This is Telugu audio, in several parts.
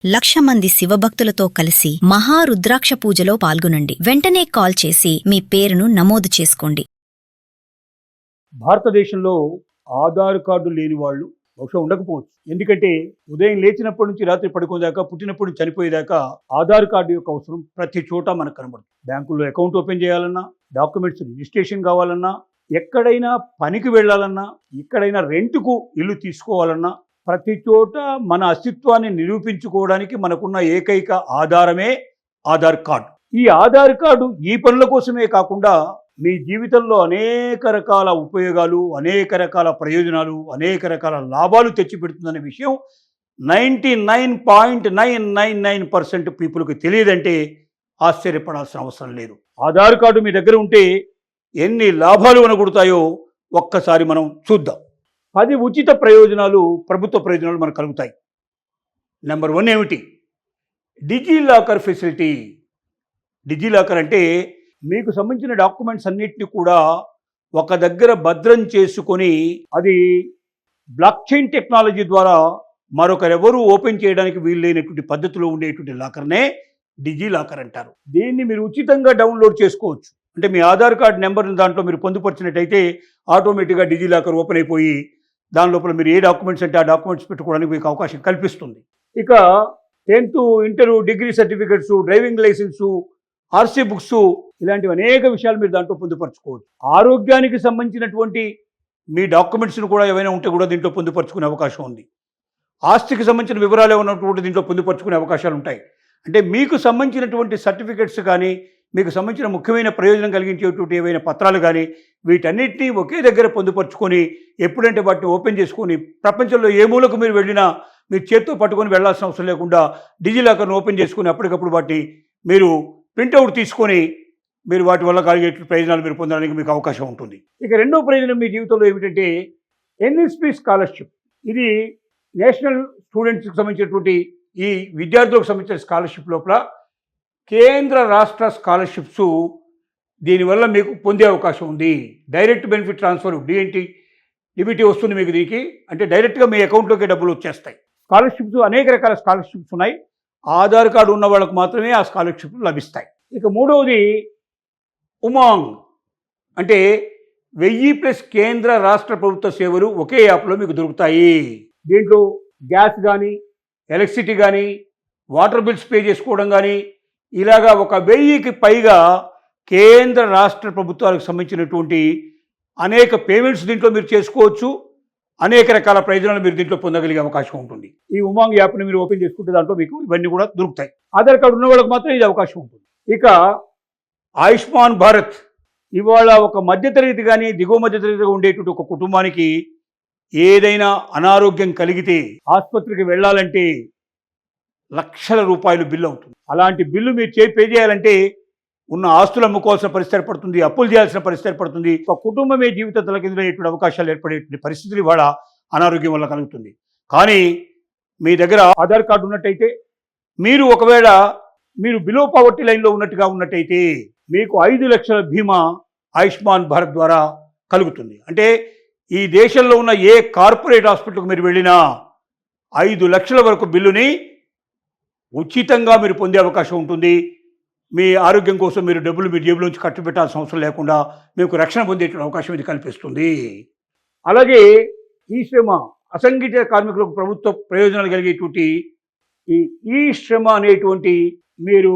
1,00,000 మంది శివభక్తులతో కలిసి మహారుద్రాక్ష పూజలో పాల్గొనండి. వెంటనే కాల్ చేసి మీ పేరును నమోదు చేసుకోండి. భారతదేశంలో ఆధార్ కార్డు లేని వాళ్ళు బహుశా ఉండకపోవచ్చు. ఎందుకంటే ఉదయం లేచినప్పటి నుంచి రాత్రి పడుకునేదాకా, పుట్టినప్పటి నుంచి చనిపోయేదాకా ఆధార్ కార్డు యొక్క అవసరం ప్రతి చోట మనకు కనబడుతుంది. బ్యాంకుల్లో అకౌంట్ ఓపెన్ చేయాలన్నా, డాక్యుమెంట్స్ రిజిస్ట్రేషన్ కావాలన్నా, ఎక్కడైనా పనికి వెళ్ళాలన్నా, ఎక్కడైనా రెంట్కు ఇల్లు తీసుకోవాలన్నా, ప్రతి చోట మన అస్తిత్వాన్ని నిరూపించుకోవడానికి మనకున్న ఏకైక ఆధారమే ఆధార్ కార్డు. ఈ ఆధార్ కార్డు ఈ పనుల కోసమే కాకుండా మీ జీవితంలో అనేక రకాల ఉపయోగాలు, అనేక రకాల ప్రయోజనాలు, అనేక రకాల లాభాలు తెచ్చిపెడుతుందనే విషయం 99.999% పీపుల్కి తెలియదంటే ఆశ్చర్యపడాల్సిన అవసరం లేదు. ఆధార్ కార్డు మీ దగ్గర ఉంటే ఎన్ని లాభాలు అనగొడతాయో ఒక్కసారి మనం చూద్దాం. 10 ఉచిత ప్రయోజనాలు, ప్రభుత్వ ప్రయోజనాలు మనకు కలుగుతాయి. నెంబర్ 1 ఏమిటి? DigiLocker facility. డిజిలాకర్ అంటే మీకు సంబంధించిన డాక్యుమెంట్స్ అన్నిటిని కూడా ఒక దగ్గర భద్రం చేసుకొని అది బ్లాక్ చైన్ టెక్నాలజీ ద్వారా మరొకరెవరూ ఓపెన్ చేయడానికి వీల్లేనటువంటి పద్ధతిలో ఉండేటువంటి లాకర్నే డిజిలాకర్ అంటారు. దీన్ని మీరు ఉచితంగా డౌన్లోడ్ చేసుకోవచ్చు. అంటే మీ ఆధార్ కార్డ్ నెంబర్ని దాంట్లో మీరు పొందుపరిచినట్టయితే ఆటోమేటిక్గా డిజిలాకర్ ఓపెన్ అయిపోయి దాని లోపల మీరు ఏ డాక్యుమెంట్స్ అంటే ఆ డాక్యుమెంట్స్ పెట్టుకోవడానికి మీకు అవకాశం కల్పిస్తుంది. ఇక 10th, inter, degree certificates, driving licence, RC books, ఇలాంటివి అనేక విషయాలు మీరు దాంట్లో పొందుపరచుకోవచ్చు. ఆరోగ్యానికి సంబంధించినటువంటి మీ డాక్యుమెంట్స్ను కూడా ఏవైనా ఉంటే కూడా దీంట్లో పొందుపరుచుకునే అవకాశం ఉంది. ఆస్తికి సంబంధించిన వివరాలు ఏమైనా దీంట్లో పొందుపరుచుకునే అవకాశాలు ఉంటాయి. అంటే మీకు సంబంధించినటువంటి సర్టిఫికెట్స్ కానీ, మీకు సంబంధించిన ముఖ్యమైన ప్రయోజనం కలిగించేటువంటి ఏవైనా పత్రాలు కానీ, వీటన్నిటినీ ఒకే దగ్గర పొందుపరుచుకొని ఎప్పుడంటే వాటిని ఓపెన్ చేసుకొని ప్రపంచంలో ఏ మూలకు మీరు వెళ్ళినా మీరు చేత్తో పట్టుకొని వెళ్లాల్సిన అవసరం లేకుండా డిజిలాకర్ను ఓపెన్ చేసుకుని అప్పటికప్పుడు వాటిని మీరు ప్రింట్అవుట్ తీసుకొని మీరు వాటి వల్ల కలిగే ప్రయోజనాలు మీరు పొందడానికి మీకు అవకాశం ఉంటుంది. ఇక రెండో ప్రయోజనం మీ జీవితంలో ఏమిటంటే ఎన్ఎస్పి స్కాలర్షిప్. ఇది నేషనల్ స్టూడెంట్స్కి సంబంధించినటువంటి ఈ విద్యార్థులకు సంబంధించిన స్కాలర్షిప్ లోపల కేంద్ర రాష్ట్ర స్కాలర్షిప్స్ దీనివల్ల మీకు పొందే అవకాశం ఉంది. డైరెక్ట్ బెనిఫిట్ ట్రాన్స్ఫర్ డిబిటీ వస్తుంది మీకు. దీనికి అంటే డైరెక్ట్గా మీ అకౌంట్లోకి డబ్బులు వచ్చేస్తాయి. స్కాలర్షిప్స్ అనేక రకాల స్కాలర్షిప్స్ ఉన్నాయి. ఆధార్ కార్డు ఉన్న వాళ్ళకు మాత్రమే ఆ స్కాలర్షిప్లు లభిస్తాయి. ఇక మూడవది ఉమాంగ్. అంటే 1000+ కేంద్ర రాష్ట్ర ప్రభుత్వ సేవలు ఒకే యాప్లో మీకు దొరుకుతాయి. దీంట్లో గ్యాస్ కానీ, ఎలక్ట్రిసిటీ కానీ, వాటర్ బిల్స్ పే చేసుకోవడం కానీ, ఇలాగా ఒక 1000కి పైగా కేంద్ర రాష్ట్ర ప్రభుత్వాలకు సంబంధించినటువంటి అనేక పేమెంట్స్ దీంట్లో మీరు చేసుకోవచ్చు. అనేక రకాల ప్రయోజనాలు మీరు దీంట్లో పొందగలిగే అవకాశం ఉంటుంది. ఈ ఉమాంగ్ యాప్ని మీరు ఓపెన్ చేసుకుంటే దాంట్లో మీకు ఇవన్నీ కూడా దొరుకుతాయి. ఆధార్ కార్డు ఉన్న వాళ్ళకి మాత్రం ఇది అవకాశం ఉంటుంది. ఇక ఆయుష్మాన్ భారత్. ఇవాళ ఒక మధ్యతరగతి కానీ, దిగువ మధ్యతరగతిగా ఉండేటువంటి ఒక కుటుంబానికి ఏదైనా అనారోగ్యం కలిగితే ఆసుపత్రికి వెళ్ళాలంటే లక్షల రూపాయలు బిల్లు అవుతుంది. అలాంటి బిల్లు మీరు పే చేయాలంటే ఉన్న ఆస్తులు అమ్ముకోవాల్సిన పరిస్థితి ఏర్పడుతుంది, అప్పులు చేయాల్సిన పరిస్థితి ఏర్పడుతుంది. ఒక కుటుంబమే జీవిత తలకిందులయ్యేటువంటి అవకాశాలు ఏర్పడేటువంటి పరిస్థితులు ఇవాళ అనారోగ్యం వల్ల కలుగుతుంది. కానీ మీ దగ్గర ఆధార్ కార్డు ఉన్నట్టయితే, మీరు ఒకవేళ మీరు బిలో పావర్టీ లైన్లో ఉన్నట్టయితే మీకు 5 లక్షల బీమా ఆయుష్మాన్ భారత్ ద్వారా కలుగుతుంది. అంటే ఈ దేశంలో ఉన్న ఏ కార్పొరేట్ హాస్పిటల్కి మీరు వెళ్ళినా 5 లక్షల వరకు బిల్లుని ఉచితంగా మీరు పొందే అవకాశం ఉంటుంది. మీ ఆరోగ్యం కోసం మీరు డబ్బులు మీ జేబులోంచి ఖర్చు పెట్టాల్సిన అవసరం లేకుండా మీకు రక్షణ పొందేటువంటి అవకాశం ఇది కల్పిస్తుంది. అలాగే ఈ శ్రమ, అసంఘటిత కార్మికులకు ప్రభుత్వ ప్రయోజనాలు కలిగేటువంటి ఈ శ్రమ అనేటువంటి మీరు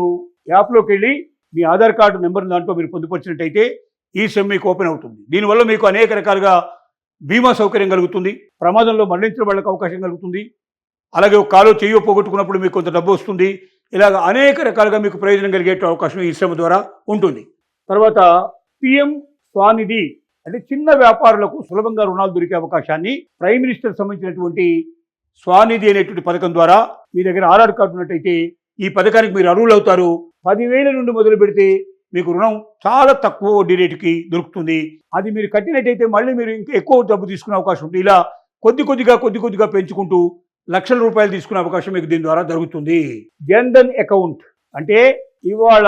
యాప్లోకి వెళ్ళి మీ ఆధార్ కార్డు నెంబర్ దాంట్లో మీరు పొందుపరిచినట్టయితే ఈ శ్రమ మీకు ఓపెన్ అవుతుంది. దీనివల్ల మీకు అనేక రకాలుగా బీమా సౌకర్యం కలుగుతుంది. ప్రమాదంలో మరణించిన వాళ్ళకి అవకాశం కలుగుతుంది. అలాగే ఒక కాలో చెయ్యో పోగొట్టుకున్నప్పుడు మీకు కొంత డబ్బు వస్తుంది. ఇలాగ అనేక రకాలుగా మీకు ప్రయోజనం కలిగే అవకాశం ఈ శ్రమ ద్వారా ఉంటుంది. తర్వాత పిఎం స్వానిధి. అంటే చిన్న వ్యాపారులకు సులభంగా రుణాలు దొరికే అవకాశాన్ని ప్రైమ్ మినిస్టర్ సంబంధించినటువంటి స్వానిధి అనేటువంటి పథకం ద్వారా మీ దగ్గర ఆధార్ కార్డు ఉన్నట్టయితే ఈ పథకానికి మీరు అర్హులు అవుతారు. 10,000 నుండి మొదలు పెడితే మీకు రుణం చాలా తక్కువ వడ్డీ రేటుకి దొరుకుతుంది. అది మీరు కట్టినట్టయితే మళ్ళీ మీరు ఇంకా ఎక్కువ డబ్బు తీసుకునే అవకాశం ఉంటుంది. ఇలా కొద్ది కొద్దిగా పెంచుకుంటూ లక్షల రూపాయలు తీసుకునే అవకాశం మీకు దీని ద్వారా జరుగుతుంది. జన్ధన్ అకౌంట్ అంటే ఇవాళ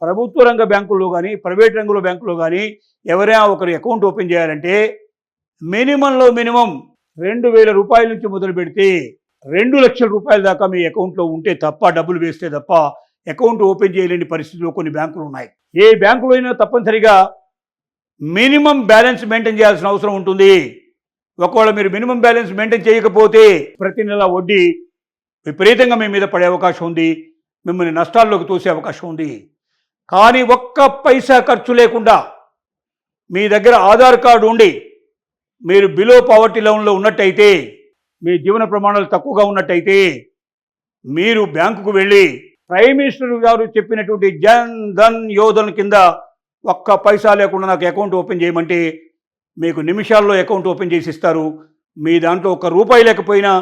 ప్రభుత్వ రంగ బ్యాంకుల్లో కానీ, ప్రైవేట్ రంగంలో బ్యాంకులో కానీ ఎవరైనా ఒకరి అకౌంట్ ఓపెన్ చేయాలంటే మినిమం 2,000 రూపాయల నుంచి మొదలు పెడితే 2 లక్షల రూపాయల దాకా మీ అకౌంట్లో ఉంటే తప్ప, డబ్బులు వేస్తే తప్ప అకౌంట్ ఓపెన్ చేయలేని పరిస్థితిలో కొన్ని బ్యాంకులు ఉన్నాయి. ఏ బ్యాంకులో అయినా తప్పనిసరిగా మినిమం బ్యాలెన్స్ మెయింటైన్ చేయాల్సిన అవసరం ఉంటుంది. ఒకవేళ మీరు మినిమం బ్యాలెన్స్ మెయింటైన్ చేయకపోతే ప్రతి నెల వడ్డీ విపరీతంగా మీ మీద పడే అవకాశం ఉంది, మిమ్మల్ని నష్టాల్లోకి తోసే అవకాశం ఉంది. కానీ ఒక్క పైసా ఖర్చు లేకుండా మీ దగ్గర ఆధార్ కార్డు ఉండి మీరు బిలో పావర్టీ లెవెల్లో ఉన్నట్టయితే, మీ జీవన ప్రమాణాలు తక్కువగా ఉన్నట్టయితే మీరు బ్యాంకుకు వెళ్ళి ప్రైమ్ మినిస్టర్ గారు చెప్పినటువంటి జన్ ధన్ యోధన్ కింద ఒక్క పైసా లేకుండా నాకు అకౌంట్ ఓపెన్ చేయమంటే మీకు నిమిషాల్లో అకౌంట్ ఓపెన్ చేసి ఇస్తారు. మీ దాంట్లో ఒక్క రూపాయి లేకపోయినా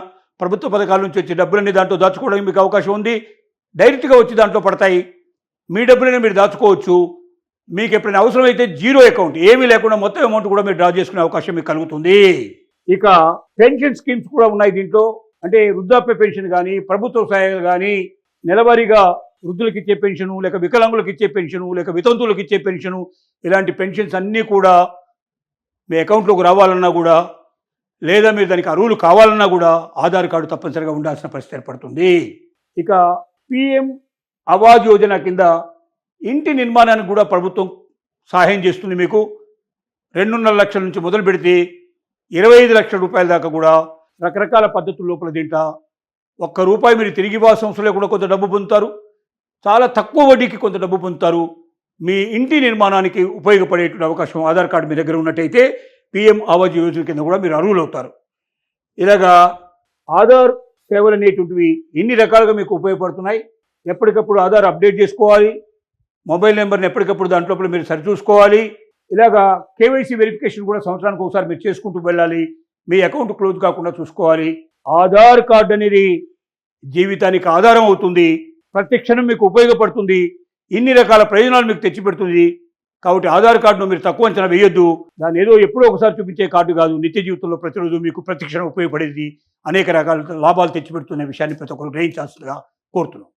ప్రభుత్వ పథకాల నుంచి వచ్చే డబ్బులన్నీ దాంట్లో దాచుకోవడానికి మీకు అవకాశం ఉంది. డైరెక్ట్గా వచ్చి దాంట్లో పడతాయి. మీ డబ్బులనే మీరు దాచుకోవచ్చు. మీకు ఎప్పుడైనా అవసరమైతే జీరో అకౌంట్ ఏమీ లేకుండా మొత్తం అమౌంట్ కూడా మీరు డ్రా చేసుకునే అవకాశం మీకు కలుగుతుంది. ఇక పెన్షన్ స్కీమ్స్ కూడా ఉన్నాయి దీంట్లో. అంటే వృద్ధాప్య పెన్షన్ కానీ, ప్రభుత్వ సహాయాలు కానీ, నెలవారీగా వృద్ధులకు ఇచ్చే పెన్షను, లేక వికలాంగులకు ఇచ్చే పెన్షను, లేక వితంతువులకు ఇచ్చే పెన్షను, ఇలాంటి పెన్షన్స్ అన్నీ కూడా మీ అకౌంట్లోకి రావాలన్నా కూడా, లేదా మీరు దానికి అర్హులు కావాలన్నా కూడా ఆధార్ కార్డు తప్పనిసరిగా ఉండాల్సిన పరిస్థితి ఏర్పడుతుంది. ఇక పిఎం ఆవాజ్ యోజన కింద ఇంటి నిర్మాణానికి కూడా ప్రభుత్వం సహాయం చేస్తుంది. మీకు 2.5 లక్షల నుంచి మొదలు పెడితే 25 లక్షల రూపాయల దాకా కూడా రకరకాల పద్ధతుల లోపల దీంట్లో ₹1 మీరు తిరిగి ఇవ్వాల్సిన అవసరం లేకుండా కొంత డబ్బు పొందుతారు. చాలా తక్కువ వడ్డీకి కొంత డబ్బు పొందుతారు. మీ ఇంటి నిర్మాణానికి ఉపయోగపడేటువంటి అవకాశం ఆధార్ కార్డు మీ దగ్గర ఉన్నట్టయితే పిఎం ఆవాజ్ యోజన కింద కూడా మీరు అర్హులు అవుతారు. ఇలాగా ఆధార్ సేవలు అనేటువంటివి ఇన్ని రకాలుగా మీకు ఉపయోగపడుతున్నాయి. ఎప్పటికప్పుడు ఆధార్ అప్డేట్ చేసుకోవాలి. మొబైల్ నెంబర్ని ఎప్పటికప్పుడు దాంట్లో మీరు సరిచూసుకోవాలి. ఇలాగా కేవైసీ వెరిఫికేషన్ కూడా సంవత్సరానికి ఒకసారి మీరు చేసుకుంటూ వెళ్ళాలి. మీ అకౌంట్ క్లోజ్ కాకుండా చూసుకోవాలి. ఆధార్ కార్డు అనేది జీవితానికి ఆధారం అవుతుంది. ప్రతి క్షణం మీకు ఉపయోగపడుతుంది. ఇన్ని రకాల ప్రయోజనాలు మీకు తెచ్చిపెడుతుంది. కాబట్టి ఆధార్ కార్డును మీరు తక్కువ అంచనా వేయొద్దు. దాన్ని ఏదో ఎప్పుడో ఒకసారి చూపించే కార్డు కాదు. నిత్య జీవితంలో ప్రతిరోజు మీకు ప్రతి క్షణం ఉపయోగపడేది, అనేక రకాల లాభాలు తెచ్చిపెడుతున్న విషయాన్ని ప్రతి ఒక్కరు గ్రహించాల్సిందిగా కోరుతున్నాం.